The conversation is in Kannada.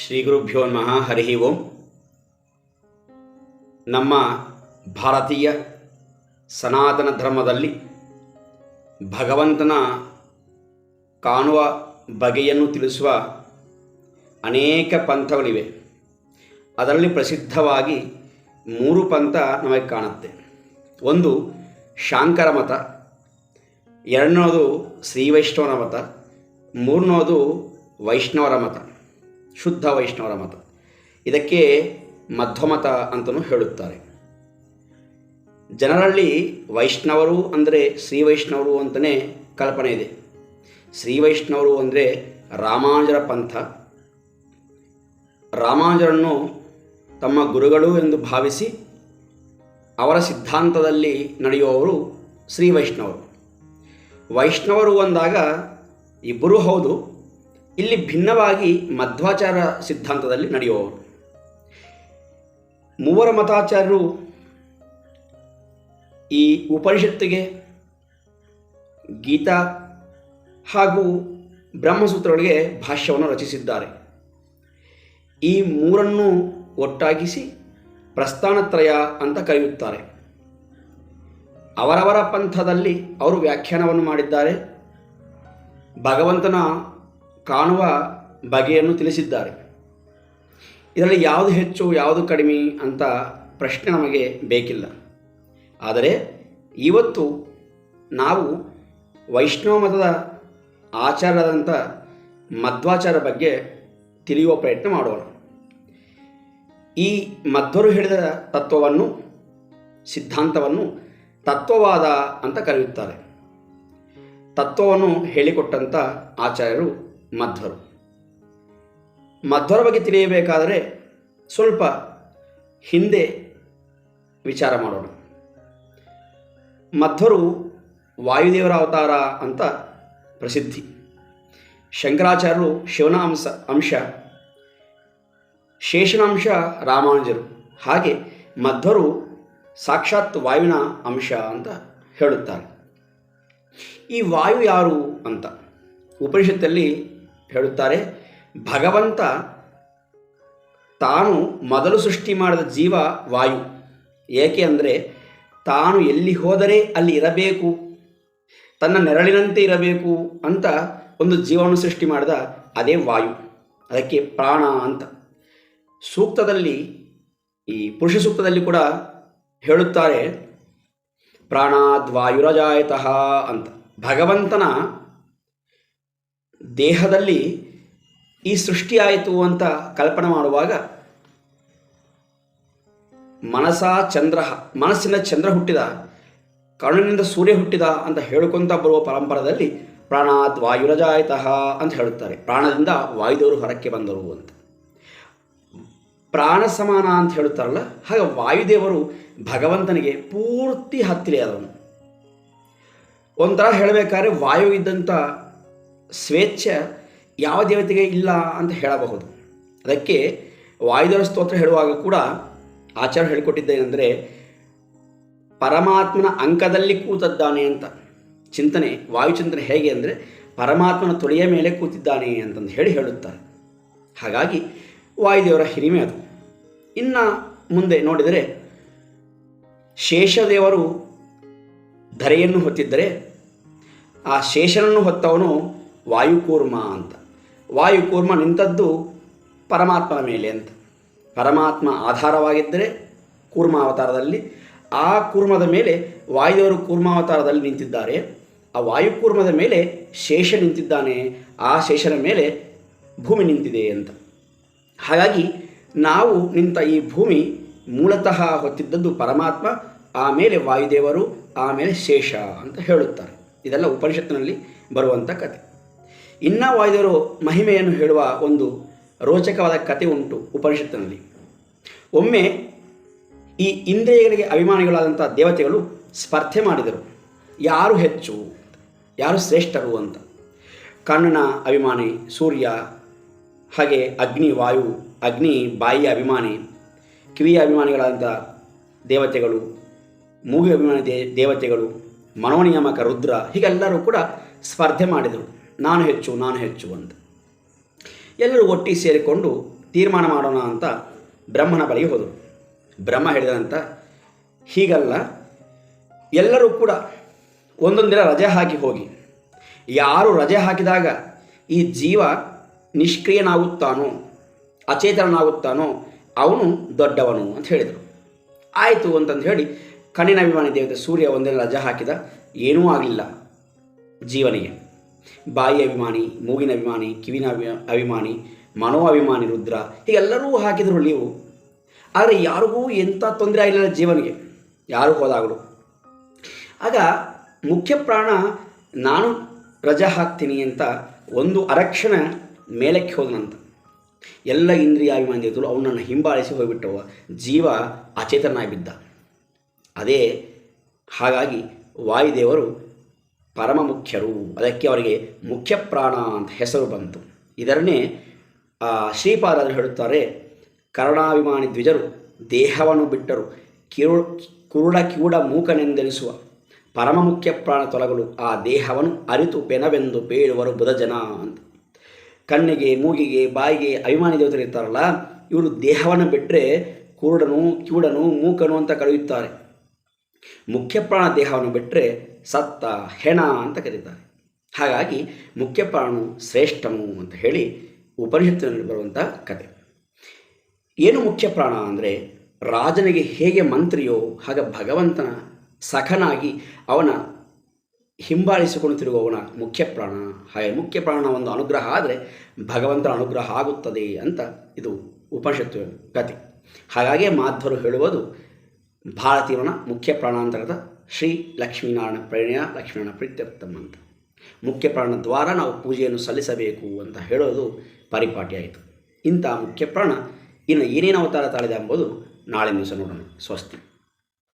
ಶ್ರೀ ಗುರುಭ್ಯೋ ನಮಃ. ಹರಿ ಓಂ. ನಮ್ಮ ಭಾರತೀಯ ಸನಾತನ ಧರ್ಮದಲ್ಲಿ ಭಗವಂತನ ಕಾಣುವ ಬಗೆಯನ್ನು ತಿಳಿಸುವ ಅನೇಕ ಪಂಥಗಳಿವೆ. ಅದರಲ್ಲಿ ಪ್ರಸಿದ್ಧವಾಗಿ 3 ಪಂಥ ನಮಗೆ ಕಾಣುತ್ತೆ. ಒಂದು ಶಾಂಕರ ಮತ, ಎರಡನೇದು ಶ್ರೀ ವೈಷ್ಣವರ ಮತ, ಮೂರನೇದು ವೈಷ್ಣವರ ಮತ, ಶುದ್ಧ ವೈಷ್ಣವರ ಮತ. ಇದಕ್ಕೆ ಮಧ್ವಮತ ಅಂತಲೂ ಹೇಳುತ್ತಾರೆ. ಜನರಲ್ಲಿ ವೈಷ್ಣವರು ಅಂದರೆ ಶ್ರೀ ವೈಷ್ಣವರು ಅಂತಲೇ ಕಲ್ಪನೆ ಇದೆ. ಶ್ರೀ ವೈಷ್ಣವರು ಅಂದರೆ ರಾಮಾನುಜರ ಪಂಥ. ರಾಮಾನುಜರನ್ನು ತಮ್ಮ ಗುರುಗಳು ಎಂದು ಭಾವಿಸಿ ಅವರ ಸಿದ್ಧಾಂತದಲ್ಲಿ ನಡೆಯುವವರು ಶ್ರೀ ವೈಷ್ಣವರು. ವೈಷ್ಣವರು ಅಂದಾಗ ಇಬ್ಬರೂ ಹೌದು, ಇಲ್ಲಿ ಭಿನ್ನವಾಗಿ ಮಧ್ವಾಚಾರ ಸಿದ್ಧಾಂತದಲ್ಲಿ ನಡೆಯುವವರು. ಮೂವರ ಮತಾಚಾರ್ಯರು ಈ ಉಪನಿಷತ್ತಿಗೆ, ಗೀತಾ ಹಾಗೂ ಬ್ರಹ್ಮಸೂತ್ರಗಳಿಗೆ ಭಾಷ್ಯವನ್ನು ರಚಿಸಿದ್ದಾರೆ. ಈ ಮೂರನ್ನು ಒಟ್ಟಾಗಿಸಿ ಪ್ರಸ್ಥಾನತ್ರಯ ಅಂತ ಕರೆಯುತ್ತಾರೆ. ಅವರವರ ಪಂಥದಲ್ಲಿ ಅವರು ವ್ಯಾಖ್ಯಾನವನ್ನು ಮಾಡಿದ್ದಾರೆ. ಭಗವಂತನ ಕಾಣುವ ಬಗೆಯನ್ನು ತಿಳಿಸಿದ್ದಾರೆ. ಇದರಲ್ಲಿ ಯಾವುದು ಹೆಚ್ಚು ಯಾವುದು ಕಡಿಮೆ ಅಂತ ಪ್ರಶ್ನೆ ನಮಗೆ ಬೇಕಿಲ್ಲ. ಆದರೆ ಇವತ್ತು ನಾವು ವೈಷ್ಣವ ಮತದ ಆಚಾರದಂಥ ಮಧ್ವಾಚಾರ ಬಗ್ಗೆ ತಿಳಿಯುವ ಪ್ರಯತ್ನ ಮಾಡೋಣ. ಈ ಮಧ್ವರು ಹೇಳಿದ ತತ್ವವನ್ನು, ಸಿದ್ಧಾಂತವನ್ನು ತತ್ವವಾದ ಅಂತ ಕರೆಯುತ್ತಾರೆ. ತತ್ವವನ್ನು ಹೇಳಿಕೊಟ್ಟಂಥ ಆಚಾರ್ಯರು ಮಧ್ವರು. ಮಧ್ವರ ಬಗ್ಗೆ ತಿಳಿಯಬೇಕಾದರೆ ಸ್ವಲ್ಪ ಹಿಂದೆ ವಿಚಾರ ಮಾಡೋಣ. ಮಧ್ವರು ವಾಯುದೇವರ ಅವತಾರ ಅಂತ ಪ್ರಸಿದ್ಧಿ. ಶಂಕರಾಚಾರ್ಯರು ಶಿವನ ಅಂಶ, ಶೇಷನ ಅಂಶ ರಾಮಾನುಜರು. ಹಾಗೆ ಮಧ್ವರು ಸಾಕ್ಷಾತ್ ವಾಯುವಿನ ಅಂಶ ಅಂತ ಹೇಳುತ್ತಾರೆ. ಈ ವಾಯು ಯಾರು ಅಂತ ಉಪನಿಷತ್ತಲ್ಲಿ ಹೇಳುತ್ತಾರೆ. ಭಗವಂತ ತಾನು ಮೊದಲು ಸೃಷ್ಟಿ ಮಾಡಿದ ಜೀವ ವಾಯು. ಏಕೆ ಅಂದರೆ ತಾನು ಎಲ್ಲಿ ಹೋದರೆ ಅಲ್ಲಿ ಇರಬೇಕು, ತನ್ನ ನೆರಳಿನಂತೆ ಇರಬೇಕು ಅಂತ ಒಂದು ಜೀವವನ್ನು ಸೃಷ್ಟಿ ಮಾಡಿದ ಅದೇ ವಾಯು. ಅದಕ್ಕೆ ಪ್ರಾಣ ಅಂತ ಸೂಕ್ತದಲ್ಲಿ, ಈ ಪುರುಷ ಸೂಕ್ತದಲ್ಲಿ ಕೂಡ ಹೇಳುತ್ತಾರೆ, ಪ್ರಾಣಾದ್ವಾಯುರಜಾಯತಃ ಅಂತ. ಭಗವಂತನ ದೇಹದಲ್ಲಿ ಈ ಸೃಷ್ಟಿಯಾಯಿತು ಅಂತ ಕಲ್ಪನೆ ಮಾಡುವಾಗ ಮನಸ್ಸಿನ ಚಂದ್ರ ಹುಟ್ಟಿದ, ಕರ್ಣನಿಂದ ಸೂರ್ಯ ಹುಟ್ಟಿದ ಅಂತ ಹೇಳಿಕೊಂತ ಬರುವ ಪರಂಪರದಲ್ಲಿ ಪ್ರಾಣಾದ್ ವಾಯುರಜಾಯತಃ ಅಂತ ಹೇಳುತ್ತಾರೆ. ಪ್ರಾಣದಿಂದ ವಾಯುದೇವರು ಹೊರಕ್ಕೆ ಬಂದರು ಅಂತ. ಪ್ರಾಣ ಸಮಾನ ಅಂತ ಹೇಳುತ್ತಾರಲ್ಲ, ಹಾಗೆ ವಾಯುದೇವರು ಭಗವಂತನಿಗೆ ಪೂರ್ತಿ ಹತ್ತಿರ ಆದವನು. ಒಂಥರ ಹೇಳಬೇಕಾದ್ರೆ ವಾಯು ಇದ್ದಂಥ ಸ್ವೇಚ್ಛೆ ಯಾವ ದೇವತೆಗೆ ಇಲ್ಲ ಅಂತ ಹೇಳಬಹುದು. ಅದಕ್ಕೆ ವಾಯುದೇವರ ಸ್ತೋತ್ರ ಹೇಳುವಾಗ ಕೂಡ ಆಚಾರ್ಯ ಹೇಳಿಕೊಟ್ಟಿದ್ದೇನೆಂದರೆ, ಪರಮಾತ್ಮನ ಅಂಕದಲ್ಲಿ ಕೂತಿದ್ದಾನೆ ಅಂತ ಚಿಂತನೆ. ವಾಯು ಚಿಂತನೆ ಹೇಗೆ ಅಂದರೆ ಪರಮಾತ್ಮನ ತೊಡೆಯ ಮೇಲೆ ಕೂತಿದ್ದಾನೆ ಅಂತಂದು ಹೇಳುತ್ತಾರೆ. ಹಾಗಾಗಿ ವಾಯುದೇವರ ಹಿರಿಮೆ ಅದು. ಇನ್ನು ಮುಂದೆ ನೋಡಿದರೆ ಶೇಷದೇವರು ಧರೆಯನ್ನು ಹೊತ್ತಿದ್ದರೆ ಆ ಶೇಷನನ್ನು ಹೊತ್ತವನು ವಾಯುಕೂರ್ಮ ಅಂತ. ವಾಯುಕೂರ್ಮ ನಿಂತದ್ದು ಪರಮಾತ್ಮನ ಮೇಲೆ ಅಂತ. ಪರಮಾತ್ಮ ಆಧಾರವಾಗಿದ್ದರೆ ಕೂರ್ಮಾವತಾರದಲ್ಲಿ, ಆ ಕೂರ್ಮದ ಮೇಲೆ ವಾಯುದೇವರು ಕೂರ್ಮಾವತಾರದಲ್ಲಿ ನಿಂತಿದ್ದಾರೆ. ಆ ವಾಯುಕೂರ್ಮದ ಮೇಲೆ ಶೇಷ ನಿಂತಿದ್ದಾನೆ, ಆ ಶೇಷನ ಮೇಲೆ ಭೂಮಿ ನಿಂತಿದೆ ಅಂತ. ಹಾಗಾಗಿ ನಾವು ನಿಂತ ಈ ಭೂಮಿ ಮೂಲತಃ ಹೊತ್ತಿದ್ದದ್ದು ಪರಮಾತ್ಮ, ಆಮೇಲೆ ವಾಯುದೇವರು, ಆಮೇಲೆ ಶೇಷ ಅಂತ ಹೇಳುತ್ತಾರೆ. ಇದೆಲ್ಲ ಉಪನಿಷತ್ತಿನಲ್ಲಿ ಬರುವಂಥ ಕತೆ. ಇನ್ನು ವಾಯುದೇವರು ಮಹಿಮೆಯನ್ನು ಹೇಳುವ ಒಂದು ರೋಚಕವಾದ ಕತೆ ಉಂಟು ಉಪನಿಷತ್ತಿನಲ್ಲಿ. ಒಮ್ಮೆ ಈ ಇಂದ್ರಿಯಗಳಿಗೆ ಅಭಿಮಾನಿಗಳಾದಂಥ ದೇವತೆಗಳು ಸ್ಪರ್ಧೆ ಮಾಡಿದರು, ಯಾರು ಹೆಚ್ಚು, ಯಾರು ಶ್ರೇಷ್ಠರು ಅಂತ. ಕಣ್ಣನ ಅಭಿಮಾನಿ ಸೂರ್ಯ, ಹಾಗೆ ಅಗ್ನಿ ವಾಯು, ಅಗ್ನಿ ಬಾಯಿಯ ಅಭಿಮಾನಿ, ಕಿವಿಯ ಅಭಿಮಾನಿಗಳಾದಂಥ ದೇವತೆಗಳು, ಮೂಗಿನ ಅಭಿಮಾನಿ ದೇವತೆಗಳು, ಮನೋನಿಯಾಮಕ ರುದ್ರ, ಹೀಗೆಲ್ಲರೂ ಕೂಡ ಸ್ಪರ್ಧೆ ಮಾಡಿದರು, ನಾನು ಹೆಚ್ಚು ಅಂತ. ಎಲ್ಲರೂ ಒಟ್ಟಿಗೆ ಸೇರಿಕೊಂಡು ತೀರ್ಮಾನ ಮಾಡೋಣ ಅಂತ ಬ್ರಹ್ಮನ ಬಳಿಗೆ ಹೋದರು. ಬ್ರಹ್ಮ ಹೇಳಿದಂತ, ಹೀಗಲ್ಲ, ಎಲ್ಲರೂ ಕೂಡ ಒಂದೊಂದು ದಿನ ರಜೆ ಹಾಕಿ ಹೋಗಿ. ಯಾರು ರಜೆ ಹಾಕಿದಾಗ ಈ ಜೀವ ನಿಷ್ಕ್ರಿಯನಾಗುತ್ತಾನೋ, ಅಚೇತನನಾಗುತ್ತಾನೋ ಅವನು ದೊಡ್ಡವನು ಅಂತ ಹೇಳಿದರು. ಆಯಿತು ಅಂತಂದು ಹೇಳಿ ಕಣ್ಣಿನ ಅಭಿಮಾನಿ ದೇವತೆ ಸೂರ್ಯ ಒಂದಿನ ರಜೆ ಹಾಕಿದ. ಏನೂ ಆಗಲಿಲ್ಲ ಜೀವನಿಗೆ. ಬಾಯಿ ಅಭಿಮಾನಿ, ಮೂಗಿನ ಅಭಿಮಾನಿ, ಕಿವಿನ ಅಭಿಮಾನಿ, ಮನೋ ಅಭಿಮಾನಿ ರುದ್ರ, ಹೀಗೆಲ್ಲರೂ ಹಾಕಿದರು ನೀವು. ಆದರೆ ಯಾರಿಗೂ ಎಂಥ ತೊಂದರೆ ಆಗಲಿಲ್ಲ ಜೀವನಿಗೆ, ಯಾರು ಹೋದಾಗಲೂ. ಆಗ ಮುಖ್ಯ ಪ್ರಾಣ ನಾನು ರಜೆ ಹಾಕ್ತೀನಿ ಅಂತ ಒಂದು ಅರಕ್ಷಣ ಮೇಲಕ್ಕೆ ಹೋದನಂತ. ಎಲ್ಲ ಇಂದ್ರಿಯಾಭಿಮಾನಿ ದೇವತೆಗಳು ಅವನನ್ನು ಹಿಂಬಾಲಿಸಿ ಹೋಗಿಬಿಟ್ಟವ. ಜೀವ ಅಚೇತನಾಗಿ ಬಿದ್ದ. ಅದೇ ಹಾಗಾಗಿ ವಾಯುದೇವರು ಪರಮ ಮುಖ್ಯರು, ಅದಕ್ಕೆ ಅವರಿಗೆ ಮುಖ್ಯ ಪ್ರಾಣ ಅಂತ ಹೆಸರು ಬಂತು. ಇದನ್ನೇ ಶ್ರೀಪಾದರು ಹೇಳುತ್ತಾರೆ, ಕರ್ಣಾಭಿಮಾನಿ ದ್ವಿಜರು ದೇಹವನ್ನು ಬಿಟ್ಟರು ಕುರುಡ ಕಿವುಡ ಮೂಕನೆಂದೆನಿಸುವ ಪರಮ ಮುಖ್ಯ ಪ್ರಾಣ ತೊಲಗಲು ಆ ದೇಹವನ್ನು ಅರಿತು ಪೆನವೆಂದು ಪೇಳುವರು ಬುಧ ಜನ ಅಂತ. ಕಣ್ಣಿಗೆ, ಮೂಗಿಗೆ, ಬಾಯಿಗೆ ಅಭಿಮಾನಿ ದೇವತರು ಇರ್ತಾರಲ್ಲ, ಇವರು ದೇಹವನ್ನು ಬಿಟ್ಟರೆ ಕುರುಡನು, ಕಿವುಡನು, ಮೂಕನು ಅಂತ ಕರೆಯುತ್ತಾರೆ. ಮುಖ್ಯ ಪ್ರಾಣ ದೇಹವನ್ನು ಬಿಟ್ಟರೆ ಸತ್ತ, ಹೆಣ ಅಂತ ಕರೀತಾರೆ. ಹಾಗಾಗಿ ಮುಖ್ಯ ಪ್ರಾಣನು ಶ್ರೇಷ್ಠನು ಅಂತ ಹೇಳಿ ಉಪನಿಷತ್ತಿನಲ್ಲಿ ಬರುವಂಥ ಕತೆ. ಏನು ಮುಖ್ಯ ಪ್ರಾಣ ಅಂದರೆ, ರಾಜನಿಗೆ ಹೇಗೆ ಮಂತ್ರಿಯೋ ಹಾಗೆ ಭಗವಂತನ ಸಖನಾಗಿ ಅವನ ಹಿಂಬಾಲಿಸಿಕೊಂಡು ತಿರುಗುವವನ ಮುಖ್ಯ ಪ್ರಾಣ. ಹಾಗೆ ಮುಖ್ಯ ಪ್ರಾಣನ ಒಂದು ಅನುಗ್ರಹ ಆದರೆ ಭಗವಂತನ ಅನುಗ್ರಹ ಆಗುತ್ತದೆ ಅಂತ ಇದು ಉಪನಿಷತ್ತು ಕತೆ. ಹಾಗಾಗಿ ಮಾಧ್ವರು ಹೇಳುವುದು ಭಾರತೀಯನ ಮುಖ್ಯ ಪ್ರಾಣಾಂತರದ ಶ್ರೀ ಲಕ್ಷ್ಮೀನಾರಾಯಣ ಪ್ರೇರಣೆಯ ಲಕ್ಷ್ಮೀನಾರಾಯಣ ಪ್ರೀತ್ಯರ್ಥಂ ಅಂತ. ಮುಖ್ಯ ಪ್ರಾಣ ದ್ವಾರ ನಾವು ಪೂಜೆಯನ್ನು ಸಲ್ಲಿಸಬೇಕು ಅಂತ ಹೇಳೋದು ಪರಿಪಾಟಿಯಾಯಿತು. ಇಂಥ ಮುಖ್ಯ ಪ್ರಾಣ ಇನ್ನು ಏನೇನು ಅವತಾರ ತಾಳಿದೆ ಎಂಬುದು ನಾಳೆ ದಿವಸ ನೋಡೋಣ. ಸ್ವಸ್ತಿ.